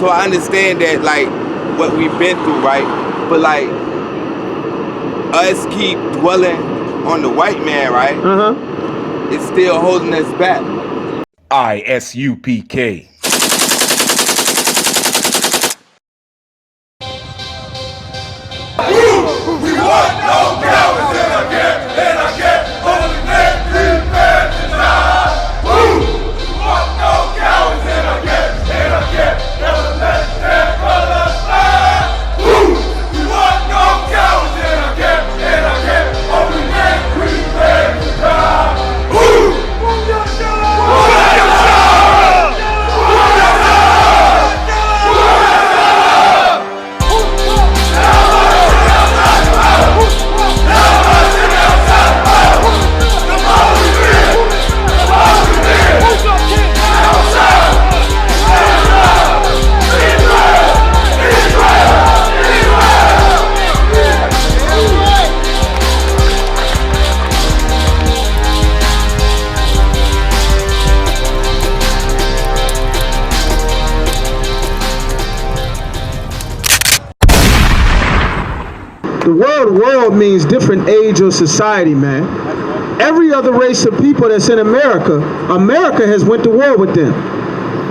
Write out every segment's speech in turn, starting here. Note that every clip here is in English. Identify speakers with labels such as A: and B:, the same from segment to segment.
A: So I understand that, like, what we've been through, right? But, like, us keep dwelling on the white man, right? It's still holding us back.
B: I.S.U.P.K.
C: We want no cowards in our camp, only men free men to die. We want no cowards in our camp, never let their brothers die. We want no cowards in our camp, only men free men to die.
D: The word world means different age or society, man. Every other race of people that's in America, America has went to war with them.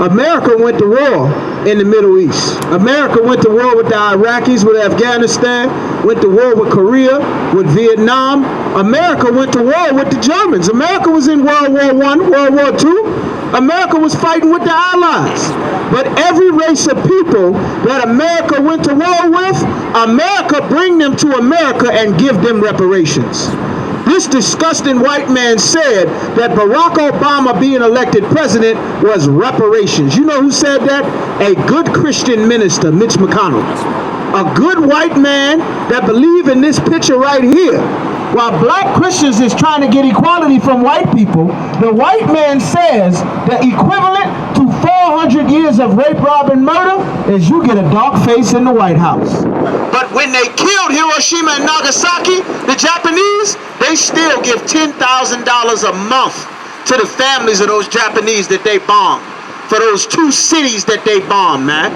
D: America went to war in the Middle East. America went to war with the Iraqis, with Afghanistan, went to war with Korea, with Vietnam. America went to war with the Germans. America was in World War I, World War II. America was fighting with the Allies. But every race of people that America went to war with, America bring them to America and give them reparations. This disgusting white man said that Barack Obama being elected president was reparations. You know who said that? A good Christian minister, Mitch McConnell. A good white man that believe in this picture right here. While black Christians is trying to get equality from white people, the white man says the equivalent to 400 years of rape, rob, and murder is you get a dark face in the White House. But when they killed Hiroshima and Nagasaki, the Japanese, they still give $10,000 a month to the families of those Japanese that they bombed. For those 2 cities that they bombed, man.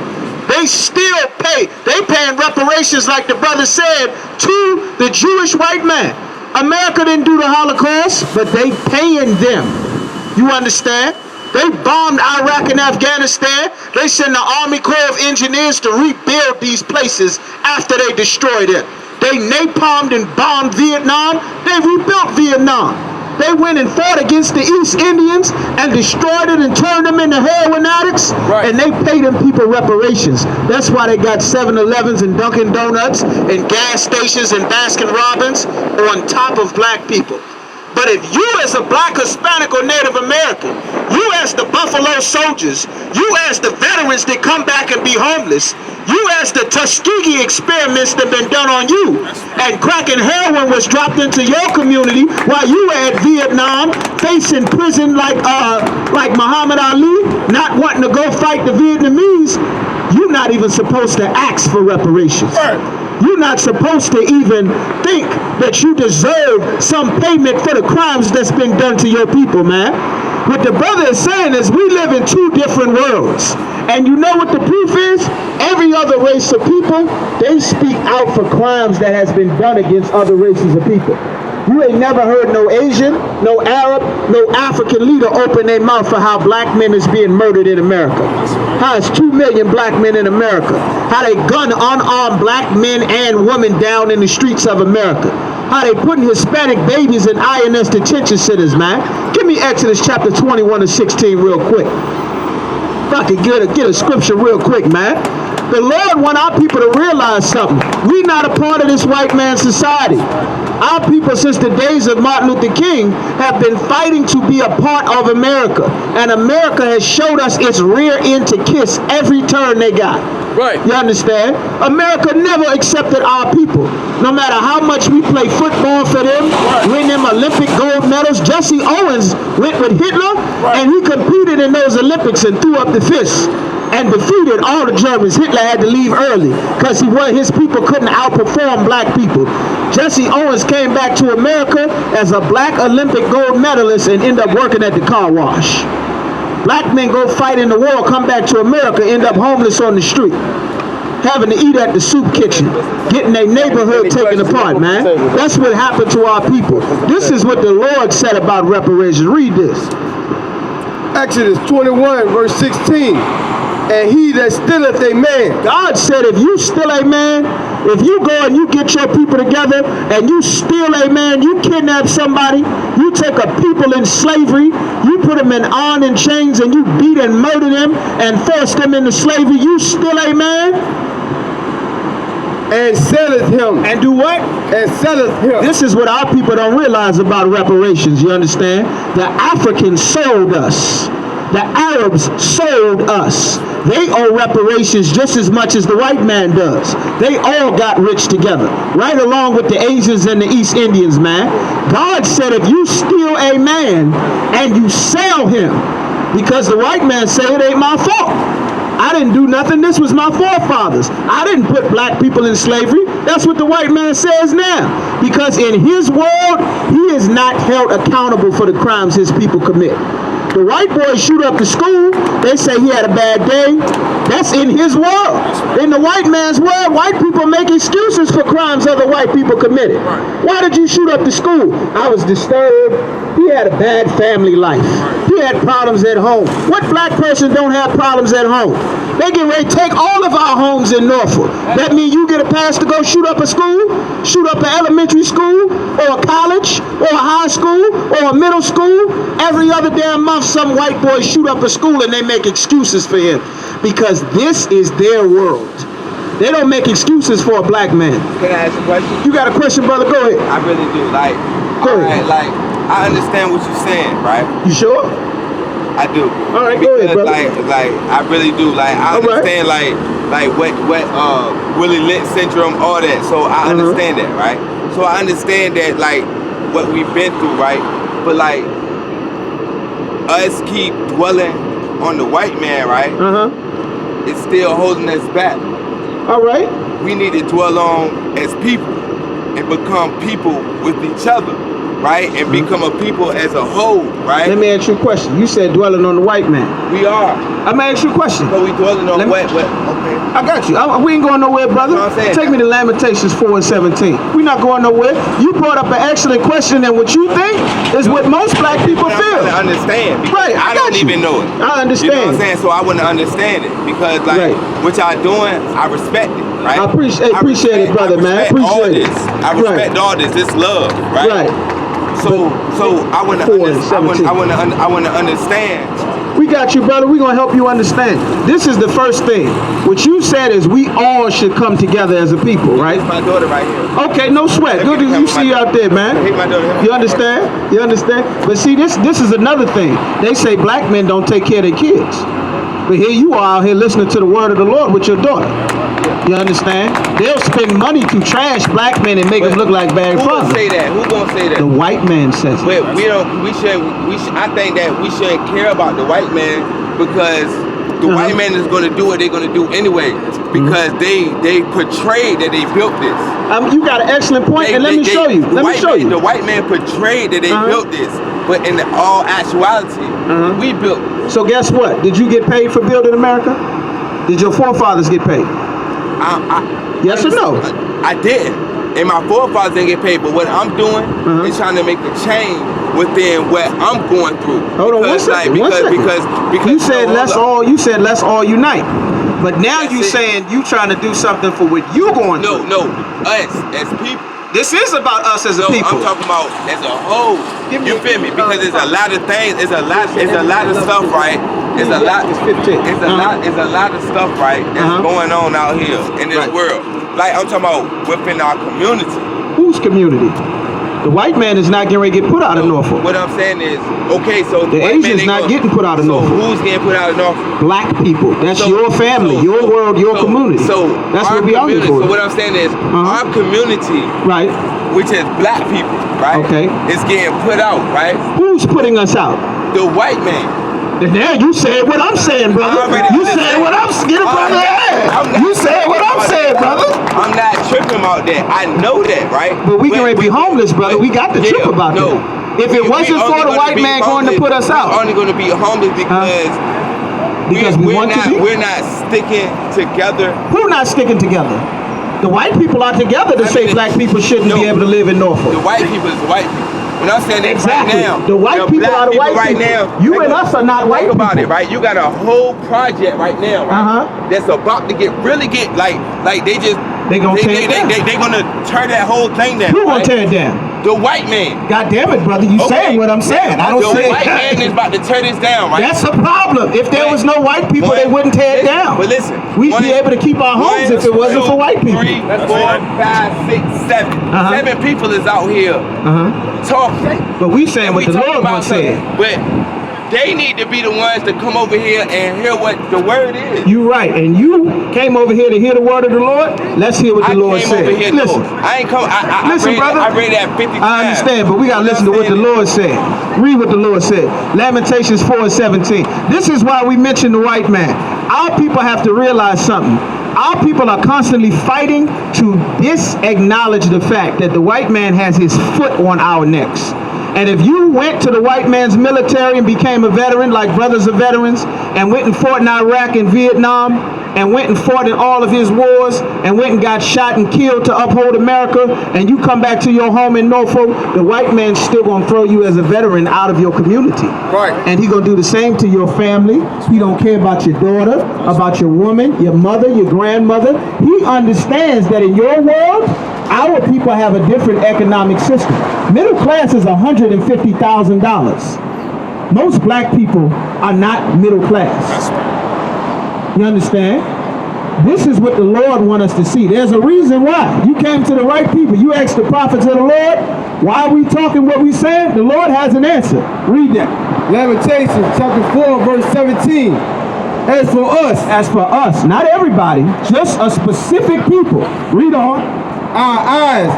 D: They still pay. They paying reparations, like the brother said, to the Jewish white man. America didn't do the Holocaust, but they paying them. You understand? They bombed Iraq and Afghanistan. They sent the Army Corps of Engineers to rebuild these places after they destroyed it. They napalmed and bombed Vietnam. They rebuilt Vietnam. They went and fought against the East Indians and destroyed it and turned them into heroin addicts. Right. And they paid them people reparations. That's why they got 7-Elevens and Dunkin' Donuts and gas stations and Baskin-Robbins on top of black people. But if you as a black, Hispanic, or Native American, you as the Buffalo Soldiers, you as the veterans that come back and be homeless, you as the Tuskegee experiments that been done on you, and crack and heroin was dropped into your community while you were at Vietnam, facing prison like Muhammad Ali, not wanting to go fight the Vietnamese, you're not even supposed to ask for reparations. You're not supposed to even think that you deserve some payment for the crimes that's been done to your people, man. What the brother is saying is we live in 2 different worlds. And you know what the proof is? Every other race of people, they speak out for crimes that has been done against other races of people. You ain't never heard no Asian, no Arab, no African leader open their mouth for how black men is being murdered in America. How it's 2 million black men in America. How they gun unarmed black men and women down in the streets of America. How they putting Hispanic babies in INS detention centers, man. Give me Exodus chapter 21 and 16 real quick. If I could get a scripture real quick, man. The Lord want our people to realize something. We not a part of this white man's society. Our people, since the days of Martin Luther King, have been fighting to be a part of America. And America has showed us its rear end to kiss every turn they got. Right. You understand? America never accepted our people. No matter how much we play football for them, win them Olympic gold medals. Jesse Owens went with Hitler, and he competed in those Olympics and threw up the fist and defeated all the Germans. Hitler had to leave early because his people couldn't outperform black people. Jesse Owens came back to America as a black Olympic gold medalist and ended up working at the car wash. Black men go fight in the war, come back to America, end up homeless on the street, having to eat at the soup kitchen, getting their neighborhood taken apart, man. That's what happened to our people. This is what the Lord said about reparations. Read this.
B: Exodus 21, verse 16. And he that stealeth a man.
D: God said if you steal a man, if you go and you get your people together and you steal a man, you kidnap somebody, you take a people in slavery, you put them in iron and chains and you beat and murder them and force them into slavery, you steal a man.
B: And selleth him.
D: And do what?
B: And selleth him.
D: This is what our people don't realize about reparations, you understand? The Africans sold us. The Arabs sold us. They owe reparations just as much as the white man does. They all got rich together, right along with the Asians and the East Indians, man. God said if you steal a man and you sell him, because the white man said it ain't my fault. I didn't do nothing. This was my forefathers. I didn't put black people in slavery. That's what the white man says now. Because in his world, he is not held accountable for the crimes his people commit. The white boys shoot up the school. They say he had a bad day. That's in his world. In the white man's world, white people make excuses for crimes other white people committed. Why did you shoot up the school? I was disturbed. He had a bad family life. He had problems at home. What black person don't have problems at home? They get ready to take all of our homes in Norfolk. That means you get a pass to go shoot up a school, shoot up an elementary school, or a college, or a high school, or a middle school. Every other damn month, some white boys shoot up a school and they make excuses for him. Because this is their world. They don't make excuses for a black man.
A: Can I ask a question?
D: You got a question, brother? Go ahead.
A: I really do. Like,
D: Go ahead.
A: like, I understand what you're saying, right?
D: You sure?
A: I do.
D: All right, go ahead, brother.
A: Like, I really do. Like, I understand, like what Willie Lynch syndrome, all that. So I understand that, right? So I understand that, like, what we've been through, right? But like, us keep dwelling on the white man, right? It's still holding us back.
D: All right.
A: We need to dwell on as people and become people with each other, right? And become a people as a whole, right?
D: Let me ask you a question. You said dwelling on the white man.
A: We are.
D: I'm gonna ask you a question.
A: So we dwelling on what? Okay.
D: I got you. We ain't going nowhere, brother.
A: You know what I'm saying?
D: Take me to Lamentations 4 and 17. We're not going nowhere. You brought up an excellent question, and what you think is what most black people feel.
A: I understand.
D: Right, I
A: don't even know it.
D: I understand.
A: You know what I'm saying? So I wouldn't understand it because, like, what y'all doing, I respect it, right?
D: I appreciate it, brother, man. Appreciate it.
A: I respect all this. It's love, right?
D: Right.
A: So I want to understand.
D: We got you, brother. We're going to help you understand. This is the first thing. What you said is we all should come together as a people, right?
A: That's my daughter right here.
D: Okay, no sweat. Good to see you out there, man.
A: I hate my daughter.
D: You understand? You understand? But see, this is another thing. They say black men don't take care of their kids. But here you are out here listening to the word of the Lord with your daughter. You understand? They'll spend money to trash black men and make them look like bad fathers.
A: Who gonna say that? Who gonna say that?
D: The white man says it.
A: But we don't. I think that we shouldn't care about the white man because the white man is gonna do what they're gonna do anyway because they portrayed that they built this.
D: You got an excellent point, and let me show you.
A: The white man portrayed that they built this, but in all actuality, we built it.
D: So guess what? Did you get paid for building America? Did your forefathers get paid? Yes or no?
A: I did. And my forefathers didn't get paid, but what I'm doing is trying to make a change within what I'm going through.
D: Hold on, because you said let's all unite. But now you saying you trying to do something for what you going through.
A: No, us as people.
D: This is about us as a people.
A: I'm talking about as a whole. You feel me? Because there's a lot of things. It's a lot of stuff, right? It's a lot of stuff, right? That's going on out here in this world. Like I'm talking about within our community.
D: Whose community? The white man is not getting ready to get put out of Norfolk.
A: What I'm saying is, okay, so
D: the Asian's not getting put out of Norfolk.
A: So who's getting put out of Norfolk?
D: Black people. That's your family, your world, your community.
A: So
D: that's what we arguing for.
A: So what I'm saying is, our community,
D: right,
A: which is black people, right, is getting put out, right?
D: Who's putting us out?
A: The white man.
D: And now you said what I'm saying, brother. You said what I'm saying, brother. You said what I'm saying, brother.
A: I'm not tripping about that. I know that, right?
D: But we can be homeless, brother. We got to trip about that. If it wasn't for the white man going to put us out,
A: we're only going to be homeless because we're not sticking together.
D: Who not sticking together? The white people are together to say black people shouldn't be able to live in Norfolk.
A: The white people is the white people. When I'm saying that
D: Exactly.
A: right now,
D: the white people are the white
A: right
D: people.
A: now.
D: You and us are not white
A: people. Think about
D: people.
A: it, right? You got a whole project right now, right? That's about to get like they gonna tear it down. They gonna tear that whole thing down.
D: Who gonna tear it down?
A: The white man.
D: God damn it, brother! You saying what I'm saying? I don't say
A: the white man is about to tear this down, right?
D: That's a problem. If there was no white people, they wouldn't tear it down.
A: But listen,
D: we'd be able to keep our homes if it wasn't for white people.
A: 3, 4, 5, 6, 7. 7 people is out here talking.
D: But we saying what the Lord wants said.
A: But they need to be the ones to come over here and hear what the word is.
D: You right, and you came over here to hear the word of the Lord. Let's hear what the Lord said.
A: Listen, I ain't come.
D: Listen, brother.
A: I read that 50 times.
D: I understand, but we gotta listen to what the Lord said. Read what the Lord said. Lamentations 4:17. This is why we mention the white man. Our people have to realize something. Our people are constantly fighting to disacknowledge the fact that the white man has his foot on our necks. And if you went to the white man's military and became a veteran, like brothers of veterans, and went and fought in Iraq and Vietnam, and went and fought in all of his wars, and went and got shot and killed to uphold America, and you come back to your home in Norfolk, the white man's still gonna throw you as a veteran out of your community.
B: Right.
D: And he gonna do the same to your family. He don't care about your daughter, about your woman, your mother, your grandmother. He understands that in your world, our people have a different economic system. Middle class is $150,000. Most black people are not middle class. You understand? This is what the Lord wants us to see. There's a reason why. You came to the right people. You asked the prophets of the Lord, why are we talking what we said? The Lord has an answer. Read that.
B: Lamentations chapter 4, verse 17. As for us, not everybody, just a specific people. Read on. Our eyes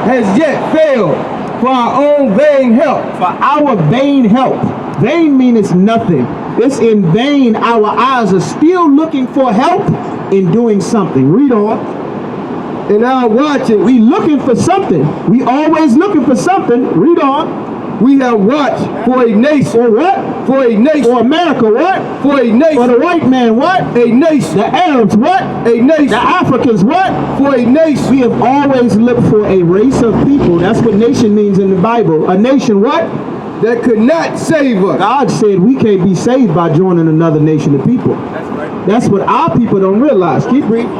B: has yet failed for our own vain help.
D: For our vain help. Vain means nothing. It's in vain. Our eyes are still looking for help in doing something. Read on.
B: And our watching,
D: we looking for something. We always looking for something. Read on.
B: We have watched for a nation.
D: For what?
B: For a nation.
D: For America, what?
B: For a nation.
D: For the white man, what?
B: A nation.
D: The Arabs, what?
B: A nation.
D: The Africans, what?
B: For a nation.
D: We have always looked for a race of people. That's what nation means in the Bible. A nation, what?
B: That could not save us.
D: God said we can't be saved by joining another nation of people. That's right. That's what our people don't realize. Keep reading.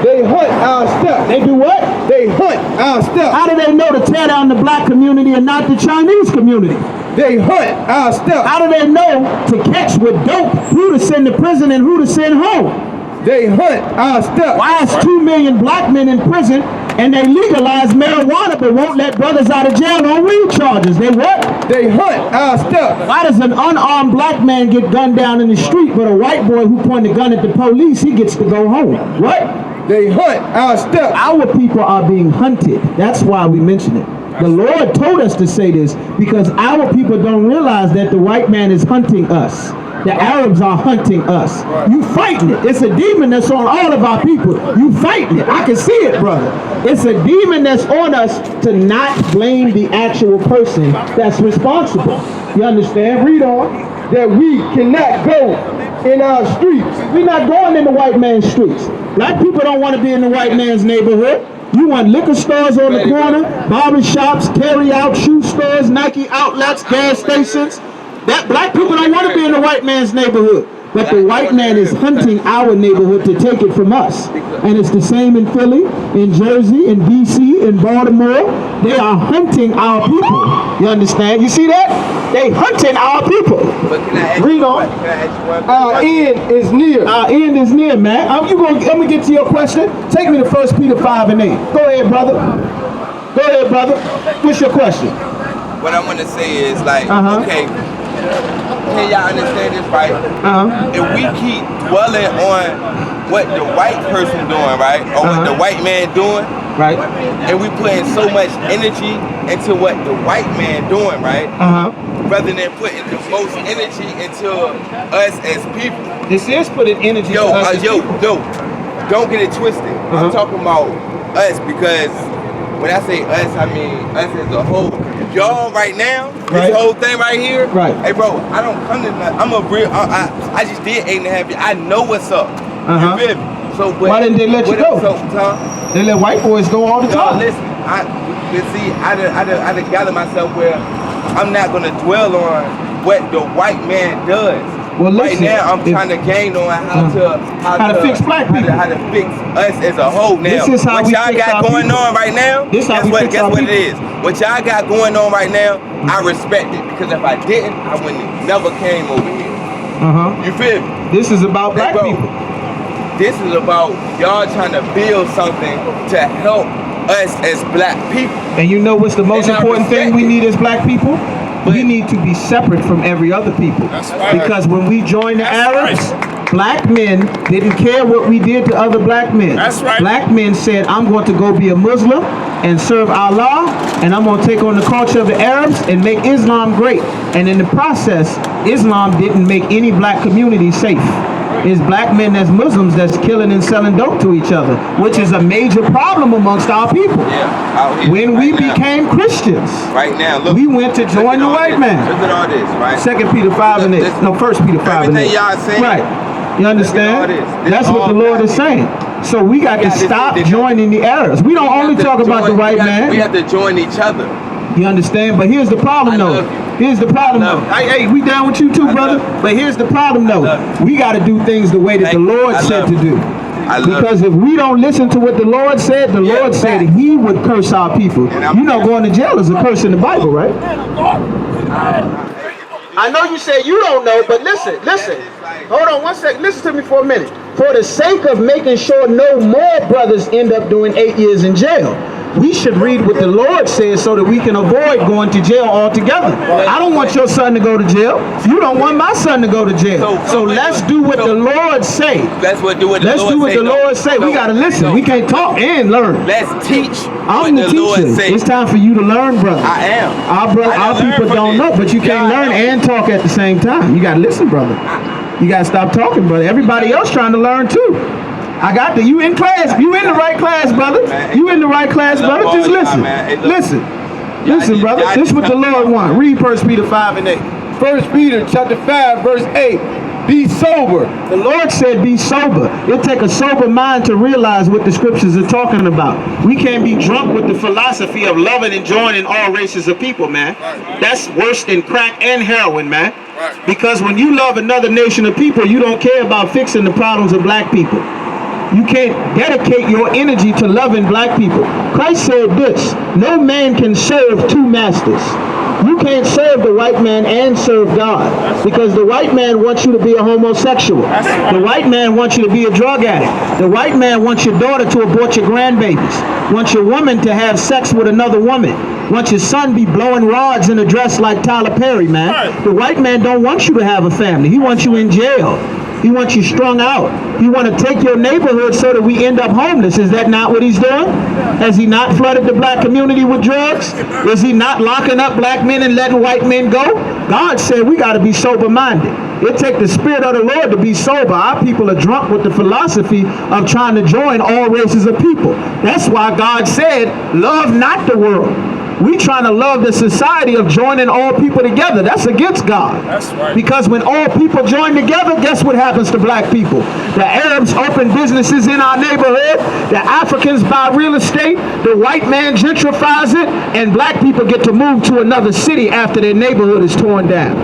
B: They hunt our steps.
D: They do what?
B: They hunt our steps.
D: How do they know to tear down the black community and not the Chinese community?
B: They hunt our steps.
D: How do they know to catch with dope who to send to prison and who to send home?
B: They hunt our steps.
D: Why is 2 million black men in prison and they legalize marijuana but won't let brothers out of jail on weed charges? They what?
B: They hunt our steps.
D: Why does an unarmed black man get gunned down in the street but a white boy who pointed a gun at the police, he gets to go home? What?
B: They hunt our steps.
D: Our people are being hunted. That's why we mention it. The Lord told us to say this because our people don't realize that the white man is hunting us. The Arabs are hunting us. You fighting it. It's a demon that's on all of our people. You fighting it. I can see it, brother. It's a demon that's on us to not blame the actual person that's responsible. You understand? Read on.
B: That we cannot go in our streets.
D: We're not going in the white man's streets. Black people don't want to be in the white man's neighborhood. You want liquor stores on the corner, barber shops, carry out, shoe stores, Nike outlets, gas stations. That black people don't want to be in the white man's neighborhood. But the white man is hunting our neighborhood to take it from us. And it's the same in Philly, in Jersey, in DC, in Baltimore. They are hunting our people. You understand? You see that? They hunting our people. Read on.
B: Our end is near.
D: Our end is near, man. I'm gonna get to your question. Take me to 1 Peter 5:8. Go ahead, brother. Go ahead, brother. What's your question?
A: What I'm gonna say is like, okay, can y'all understand this, right? If we keep dwelling on what the white person doing, right, or what the white man doing,
D: right,
A: and we putting so much energy into what the white man doing, right, rather than putting the most energy into us as people.
D: This is putting energy into us as people.
A: Don't get it twisted. I'm talking about us because when I say us, I mean us as a whole. y'all right now, this
B: Right.
A: whole thing right here.
B: Right.
A: Hey, bro, I don't come to nothing. I'm a real. I just did 8.5 years. I know what's up.
B: Uh-huh.
A: You feel me? So but,
B: Why didn't they let you go?
A: So,
B: They let white boys go all the
A: y'all
B: time.
A: listen. I done gathered myself where I'm not gonna dwell on what the white man does.
B: Well,
A: right
B: listen,
A: now, I'm trying to gain on how to
B: fix black people.
A: how to fix us as a whole. Now,
B: This is how
A: what
B: we
A: y'all
B: fix
A: got
B: our
A: going
B: people.
A: on right now,
B: This how
A: guess
B: we
A: what?
B: fix
A: Guess
B: our
A: what it
B: people.
A: is? What y'all got going on right now, I respect it because if I didn't, I wouldn't have never came over here. You feel me?
B: This is about black
A: bro,
B: people.
A: This is about y'all trying to build something to help us as black people.
B: And you know what's the most
A: And I
B: important thing
A: respect
B: we
A: it.
B: need as black people? We need to be separate from every other people.
C: That's right.
B: Because when we joined the Arabs,
C: right.
B: black men didn't care what we did to other black men.
C: That's right.
B: Black men said, I'm going to go be a Muslim and serve Allah, and I'm going to take on the culture of the Arabs and make Islam great. And in the process, Islam didn't make any black community safe. It's black men that's Muslims that's killing and selling dope to each other, which is a major problem amongst our people.
A: Yeah, out here,
B: When we
A: right now.
B: became Christians,
A: Right now, look.
B: we went to
A: look
B: join
A: at
B: the
A: all
B: white
A: this.
B: man.
A: Look at all this, right?
B: 2 Peter 5 and 8.
A: This-
B: No, 1 Peter 5 and 8.
A: everything y'all saying.
B: Right. You understand?
A: all this. This
B: That's what
A: all
B: the Lord
A: black
B: is saying. So we got to
A: got this-
B: stop
A: this-
B: joining the Arabs. We don't
A: We
B: only
A: have to
B: talk about the
A: join-
B: white
A: we
B: man.
A: have to join each other.
B: You understand? But here's the problem,
A: I
B: though.
A: love you.
B: Here's the problem,
A: I
B: though.
A: love you.
B: Hey, we down with you too,
A: I
B: brother.
A: love you.
B: But here's the problem, though.
A: love you.
B: We got to do things the way that the
A: Thank you.
B: Lord
A: I
B: said
A: love
B: to
A: you.
B: do.
A: I love
B: Because if we don't listen to what the Lord said, the
A: Yeah,
B: Lord said
A: facts.
B: He would curse our people.
A: And I'm-
B: You know, going to jail is a curse in the Bible, right? I know you say you don't know, but listen. Hold on one second. Listen to me for a minute. For the sake of making sure no more brothers end up doing 8 years in jail, we should read what the Lord says so that we can avoid going to jail altogether. I don't want your son to go to jail. You don't want my son to go to jail. So let's do what the Lord say.
A: Let's do what the Lord say.
B: We got to listen. We can't talk and learn.
A: Let's teach
B: I'm
A: what
B: the
A: the Lord
B: teacher.
A: say.
B: It's time for you to learn, brother.
A: I am.
B: Our people don't know, but you can't learn and talk at the same time. You got to listen, brother. You got to stop talking, brother. Everybody else trying to learn too. I got the, you in class. You in the right class, brother. You in the right class, brother. Just listen. Listen, brother. This is what the Lord wants. Read 1 Peter 5 and 8.
E: 1 Peter chapter 5 verse 8. Be sober.
B: The Lord said be sober. It'll take a sober mind to realize what the scriptures are talking about. We can't be drunk with the philosophy of loving and joining all races of people, man. That's worse than crack and heroin, man. Because when you love another nation of people, you don't care about fixing the problems of black people. You can't dedicate your energy to loving black people. Christ said this, no man can serve two masters. You can't serve the white man and serve God. Because the white man wants you to be a homosexual. The white man wants you to be a drug addict. The white man wants your daughter to abort your grandbabies. Wants your woman to have sex with another woman. Wants your son be blowing rods in a dress like Tyler Perry, man. The white man don't want you to have a family. He wants you in jail. He wants you strung out. He want to take your neighborhood so that we end up homeless. Is that not what he's doing? Has he not flooded the black community with drugs? Is he not locking up black men and letting white men go? God said we got to be sober-minded. It takes the Spirit of the Lord to be sober. Our people are drunk with the philosophy of trying to join all races of people. That's why God said, love not the world. We trying to love the society of joining all people together. That's against God.
C: That's right.
B: Because when all people join together, guess what happens to black people? The Arabs open businesses in our neighborhood. The Africans buy real estate. The white man gentrifies it. And black people get to move to another city after their neighborhood is torn down.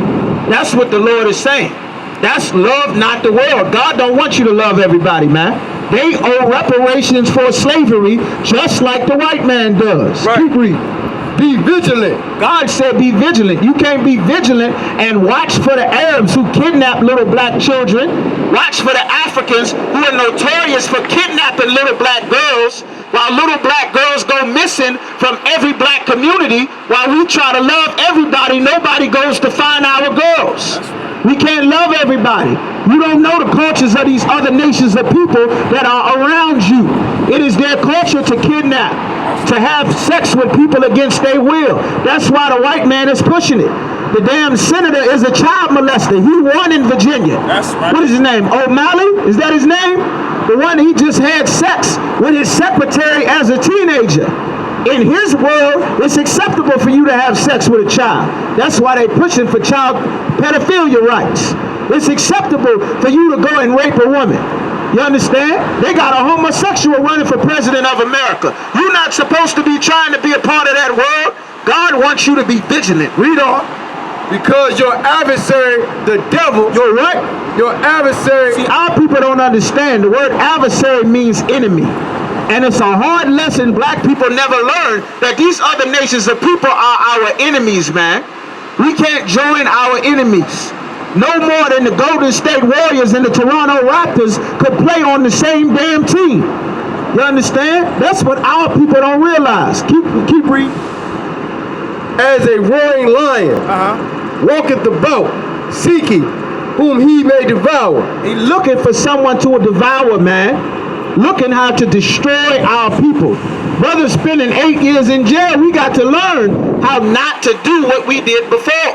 B: That's what the Lord is saying. That's love, not the world. God don't want you to love everybody, man. They owe reparations for slavery just like the white man does.
E: Right. Keep reading. Be vigilant.
B: God said be vigilant. You can't be vigilant and watch for the Arabs who kidnap little black children. Watch for the Africans who are notorious for kidnapping little black girls, while little black girls go missing from every black community. While we try to love everybody, nobody goes to find our girls. We can't love everybody. You don't know the cultures of these other nations of people that are around you. It is their culture to kidnap, to have sex with people against their will. That's why the white man is pushing it. The damn senator is a child molester. He won in Virginia.
C: That's right.
B: What is his name? O'Malley? Is that his name? The one he just had sex with his secretary as a teenager.
D: In his world, it's acceptable for you to have sex with a child. That's why they pushing for child pedophilia rights. It's acceptable for you to go and rape a woman. You understand? They got a homosexual running for president of America. You're not supposed to be trying to be a part of that world. God wants you to be vigilant. Read on.
B: Because your adversary, the devil,
D: You're right.
B: your adversary,
D: See, our people don't understand. The word adversary means enemy. And it's a hard lesson black people never learn, that these other nations of people are our enemies, man. We can't join our enemies. No more than the Golden State Warriors and the Toronto Raptors could play on the same damn team. You understand? That's what our people don't realize. Keep reading.
B: as a roaring lion, walketh about, seeking whom he may devour.
D: He looking for someone to devour, man. Looking how to destroy our people. Brothers spending 8 years in jail, we got to learn how not to do what we did before.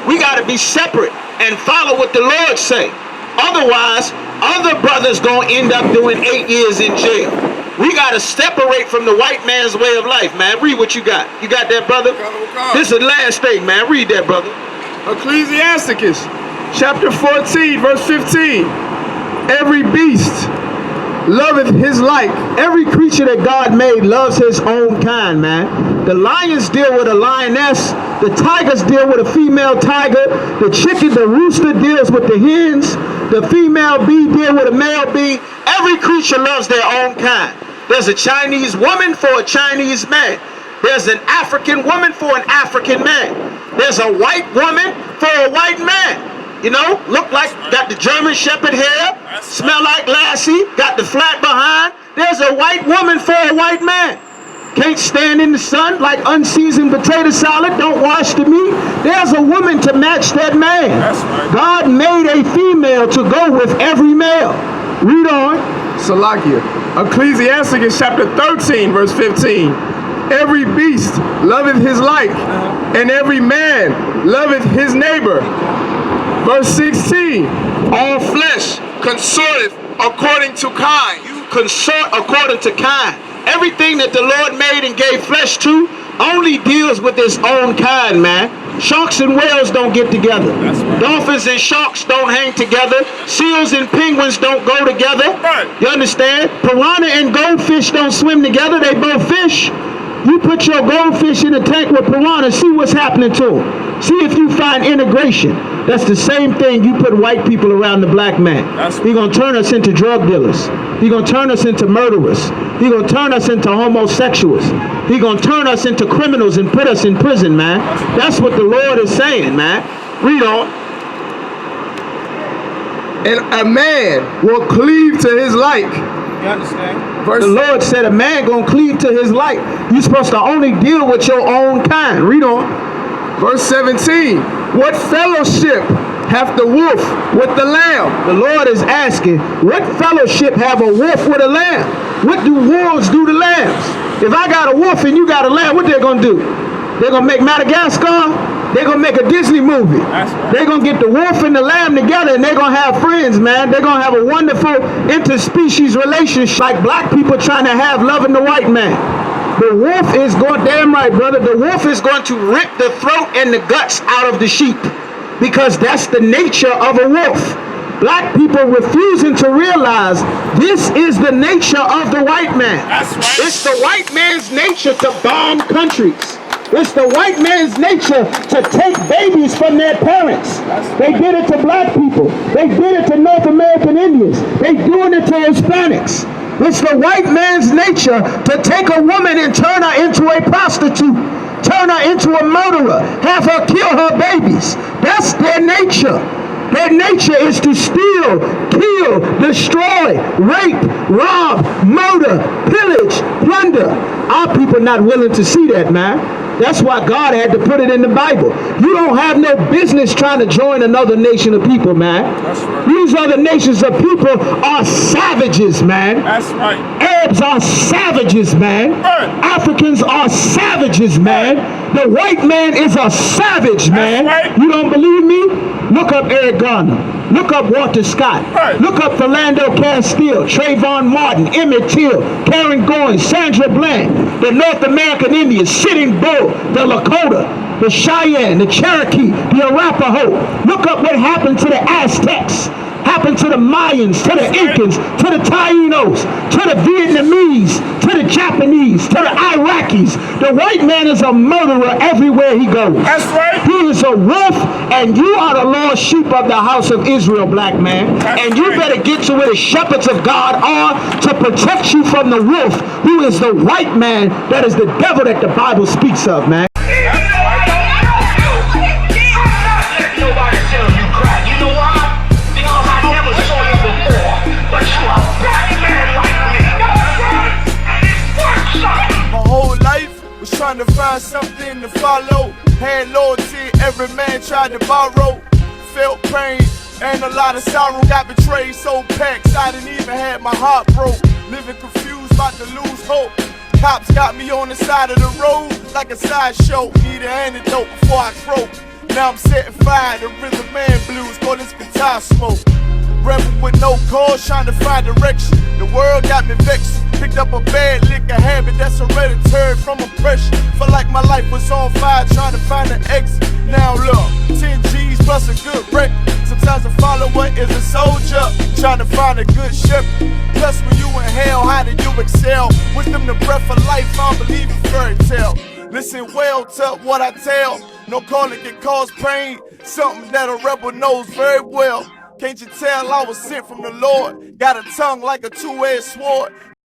D: We got to be separate and follow what the Lord say. Otherwise, other brothers gonna end up doing 8 years in jail. We got to separate from the white man's way of life, man. Read what you got. You got that, brother? This is the last thing, man. Read that, brother.
B: Ecclesiasticus, chapter 14, verse 15. Every beast loveth his like.
D: Every creature that God made loves his own kind, man. The lions deal with a lioness. The tigers deal with a female tiger. The chicken, the rooster deals with the hens. The female bee deal with a male bee. Every creature loves their own kind. There's a Chinese woman for a Chinese man. There's an African woman for an African man. There's a white woman for a white man. You know, look like, got the German Shepherd hair, smell like Lassie, got the flat behind. There's a white woman for a white man. Can't stand in the sun like unseasoned potato salad, don't wash the meat. There's a woman to match that man. God made a female to go with every male. Read on.
B: Salakia. Ecclesiasticus chapter 13, verse 15. Every beast loveth his like, and every man loveth his neighbor. Verse 16.
D: All flesh consorteth according to kind. You consort according to kind. Everything that the Lord made and gave flesh to only deals with its own kind, man. Sharks and whales don't get together. Dolphins and sharks don't hang together. Seals and penguins don't go together. You understand? Piranha and goldfish don't swim together. They both fish. You put your goldfish in a tank with piranha, see what's happening to them. See if you find integration. That's the same thing you put white people around the black man. He's going to turn us into drug dealers. He's going to turn us into murderers. He's going to turn us into homosexuals. He's going to turn us into criminals and put us in prison, man. That's what the Lord is saying, man. Read on.
B: And a man will cleave to his like.
D: You understand? The Lord said a man gonna cleave to his like. You're supposed to only deal with your own kind. Read on.
B: Verse 17. What fellowship hath the wolf with the lamb?
D: The Lord is asking, what fellowship have a wolf with a lamb? What do wolves do to lambs? If I got a wolf and you got a lamb, what they gonna do? They're gonna make Madagascar? They're gonna make a Disney movie. They're gonna get the wolf and the lamb together and they're gonna have friends, man. They're gonna have a wonderful interspecies relationship like black people trying to have loving the white man. The wolf is going, damn right, brother, the wolf is going to rip the throat and the guts out of the sheep because that's the nature of a wolf. Black people refusing to realize this is the nature of the white man. It's the white man's nature to bomb countries. It's the white man's nature to take babies from their parents. They did it to black people. They did it to North American Indians. They doing it to Hispanics. It's the white man's nature to take a woman and turn her into a prostitute, turn her into a murderer, have her kill her babies. That's their nature. Their nature is to steal, kill, destroy, rape, rob, murder, pillage, plunder. Our people not willing to see that, man. That's why God had to put it in the Bible. You don't have no business trying to join another nation of people, man. That's right. These other nations of people are savages, man.
B: That's right.
D: Arabs are savages, man. Africans are savages, man. The white man is a savage, man.
B: Right.
D: You don't believe me? Look up Eric Garner. Look up Walter Scott. Look up Philando Castile, Trayvon Martin, Emmett Till, Karen Goins, Sandra Bland, the North American Indians, Sitting Bull, the Lakota, the Cheyenne, the Cherokee, the Arapaho. Look up what happened to the Aztecs, happened to the Mayans, to the Incans, to the Tainos, to the Vietnamese, to the Japanese, to the Iraqis. The white man is a murderer everywhere he goes.
C: That's right.
D: He is a wolf, and you are the lost sheep of the house of Israel, black man. And you better get to where the shepherds of God are to protect you from the wolf, who is the white man, that is the devil that the Bible speaks of, man.
C: Trying to find something to follow. Had loyalty, every man tried to borrow. Felt pain and a lot of sorrow. Got betrayed, so packed, I didn't even have my heart broke. Living confused, about to lose hope. Cops got me on the side of the road like a sideshow. Need an antidote before I croak. Now I'm setting fire to rhythm man blues, call this guitar smoke. Rebel with no cause, trying to find direction. The world got me vexed. Picked up a bad liquor habit that's hereditary from oppression. Felt like my life was on fire, trying to find an exit. Now look, 10 G's plus a good wreck. Sometimes a follower is a soldier, trying to find a good shepherd. Plus when you in hell, how do you excel? Wisdom the breath of life, I don't believe in fairy tale. Listen well to what I tell. No calling can cause pain, something that a rebel knows very well. Can't you tell I was sent from the Lord? Got a tongue like a two-edged sword.